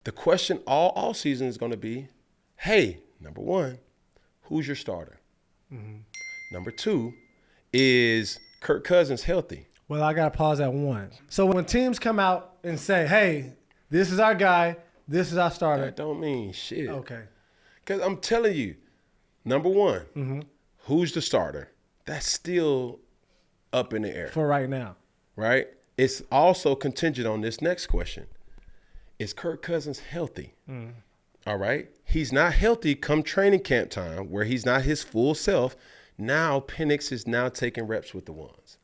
The question all season is going to be, hey, number one, who's your starter? Mm-hmm. Number two, is Kirk Cousins healthy? Well, I got to pause at one. So when teams come out and say, hey, this is our guy, this is our starter. That don't mean shit. Okay. Because I'm telling you, number one, who's the starter? That's still up in the air. For right now. Right? It's also contingent on this next question. Is Kirk Cousins healthy? All right? He's not healthy come training camp time where he's not his full self. Now Penix is now taking reps with the ones.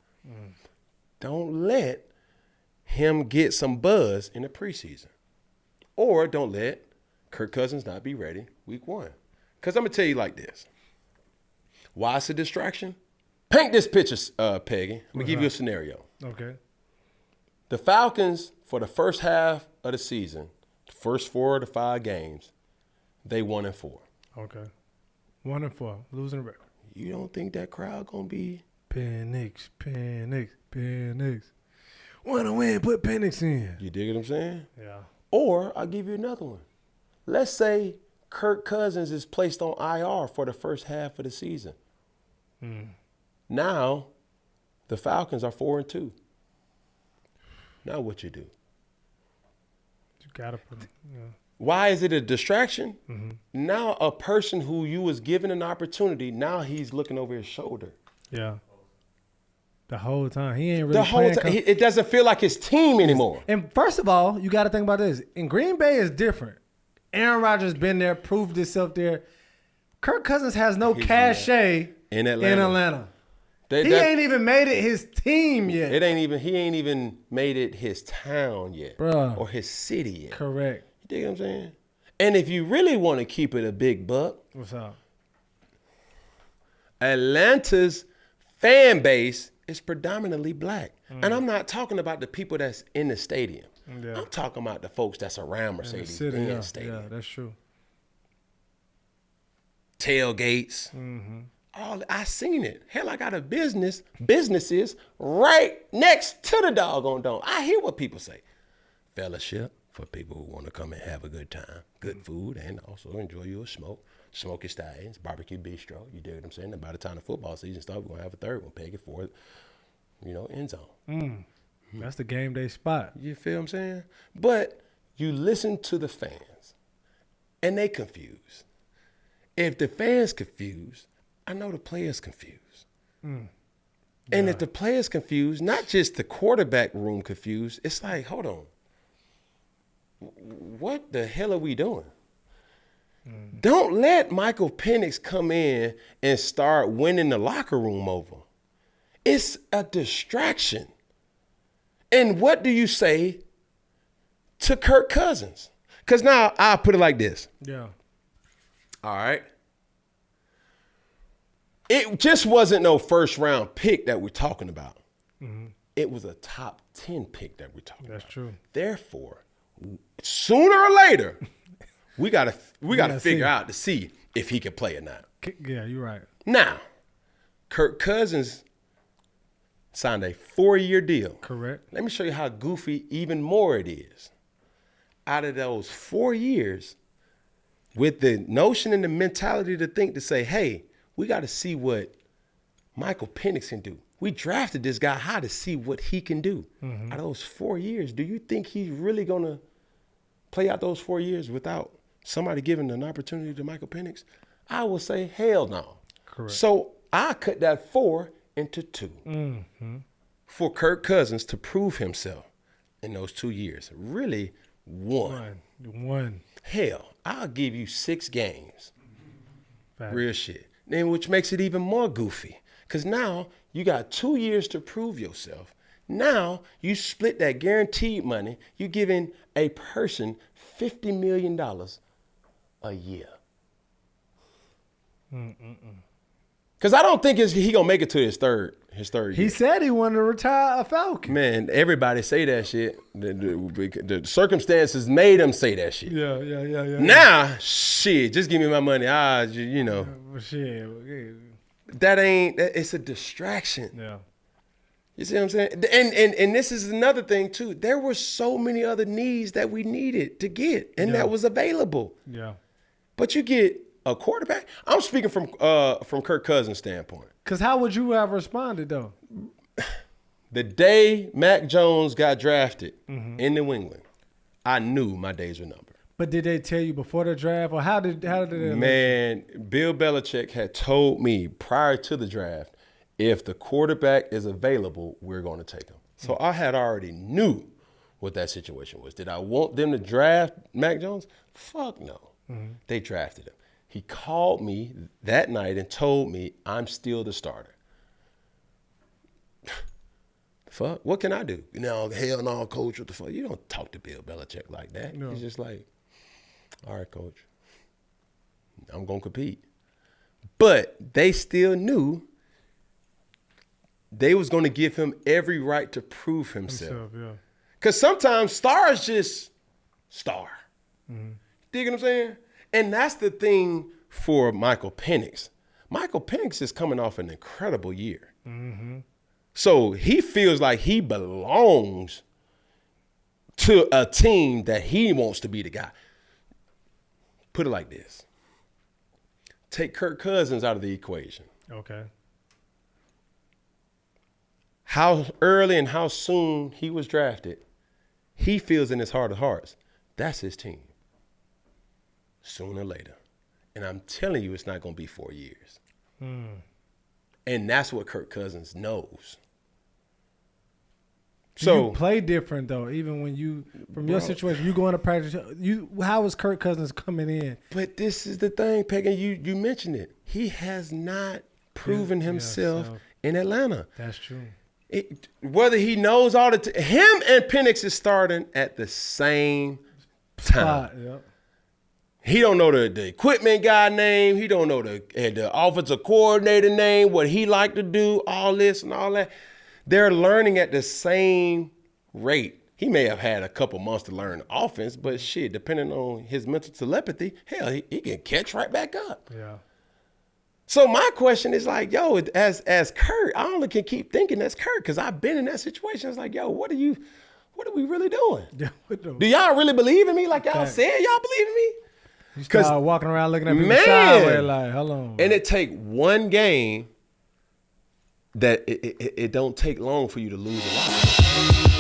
Don't let him get some buzz in the preseason. Or don't let Kirk Cousins not be ready week one. Because I'm going to tell you like this. Why it's a distraction? Paint this picture, Peggy. I'm going to give you a scenario. Okay. The Falcons, for the first half of the season, the first 4 to 5 games, they 1-4. Okay. 1-4. Losing record. You don't think that crowd going to be? Penix. Want to win, put Penix in. You dig what I'm saying? Yeah. Or I'll give you another one. Let's say Kirk Cousins is placed on IR for the first half of the season. Now, the Falcons are 4-2. Now what you do? You got to put Why is it a distraction? Now a person who you was given an opportunity, now he's looking over his shoulder. Yeah. The whole time. He ain't really The whole time. It doesn't feel like his team anymore. And first of all, you got to think about this. In Green Bay is different. Aaron Rodgers been there, proved himself there. Kirk Cousins has no cachet in Atlanta. He ain't even made it his team yet. He ain't even made it his town yet. Bruh. Or his city yet. Correct. You dig what I'm saying? And if you really want to keep it a big buck, what's up? Atlanta's fan base is predominantly black. And I'm not talking about the people that's in the stadium. Yeah. I'm talking about the folks that's around Mercedes-Benz Stadium. Yeah, that's true. Tailgates. I seen it. Hell, I got businesses right next to the doggone dome. I hear what people say. Fellowship for people who want to come and have a good time, good food, and also enjoy your smoke. Smoky Stallions, Barbecue Bistro. You dig what I'm saying? And by the time the football season starts, we're going to have a third one, Peggy, for end zone. That's the game day spot. You feel what I'm saying? But you listen to the fans, and they confused. If the fans confused, I know the players confused. And if the players confused, not just the quarterback room confused, it's like, hold on. What the hell are we doing? Don't let Michael Penix come in and start winning the locker room over. It's a distraction. And what do you say to Kirk Cousins? Because now I'll put it like this. Yeah. All right. It just wasn't no first round pick that we're talking about. It was a top 10 pick that we're talking about. That's true. Therefore, sooner or later, we gotta figure out to see if he can play or not. Yeah, you're right. Now, Kirk Cousins signed a 4-year deal. Correct. Let me show you how goofy even more it is. Out of those 4 years, with the notion and the mentality to say, hey, we got to see what Michael Penix can do. We drafted this guy high to see what he can do. Out of those 4 years, do you think he's really going to play out those 4 years without somebody giving an opportunity to Michael Penix? I will say, hell no. Correct. So I cut that 4 into 2 for Kirk Cousins to prove himself in those 2 years. Really, one. Hell, I'll give you 6 games. Fact. Real shit. Then which makes it even more goofy. Because now you got 2 years to prove yourself. Now you split that guaranteed money. You're giving a person $50 million a year. Because I don't think he going to make it to his third year. He said he wanted to retire a Falcon. Man, everybody say that shit. The circumstances made him say that shit. Yeah. Now, shit, just give me my money. Shit. That ain't, it's a distraction. Yeah. You see what I'm saying? And this is another thing too. There were so many other needs that we needed to get, and that was available. Yeah. But you get a quarterback. I'm speaking from Kirk Cousins' standpoint. Because how would you have responded though? The day Mac Jones got drafted in New England, I knew my days were numbered. But did they tell you before the draft, or how did they? Man, Bill Belichick had told me prior to the draft, if the quarterback is available, we're going to take him. So I had already knew what that situation was. Did I want them to draft Mac Jones? Fuck no. They drafted him. He called me that night and told me I'm still the starter. Fuck, what can I do? No, hell no, coach, what the fuck? You don't talk to Bill Belichick like that. No. He's just like, all right, coach, I'm going to compete. But they still knew they was going to give him every right to prove himself. Because sometimes stars just star. Dig what I'm saying? And that's the thing for Michael Penix. Michael Penix is coming off an incredible year. So he feels like he belongs to a team that he wants to be the guy. Put it like this. Take Kirk Cousins out of the equation. Okay. How early and how soon he was drafted, he feels in his heart of hearts, that's his team. Sooner or later. And I'm telling you, it's not going to be 4 years. And that's what Kirk Cousins knows. So you play different though, even when you from your situation, you going to practice. How is Kirk Cousins coming in? But this is the thing, Peg, and you mentioned it. He has not proven himself in Atlanta. That's true. Whether he knows all the him and Penix is starting at the same time. Yep. He don't know the equipment guy name. He don't know the offensive coordinator name, what he like to do, all this and all that. They're learning at the same rate. He may have had a couple months to learn offense, but shit, depending on his mental telepathy, hell, he can catch right back up. Yeah. So my question is like, yo, as Kurt, I only can keep thinking that's Kurt because I've been in that situation. It's like, yo, what are we really doing? Yeah, do y'all really believe in me like y'all said y'all believe in me? You start walking around looking at people sideways like, hold on. And it take one game that it don't take long for you to lose a lot.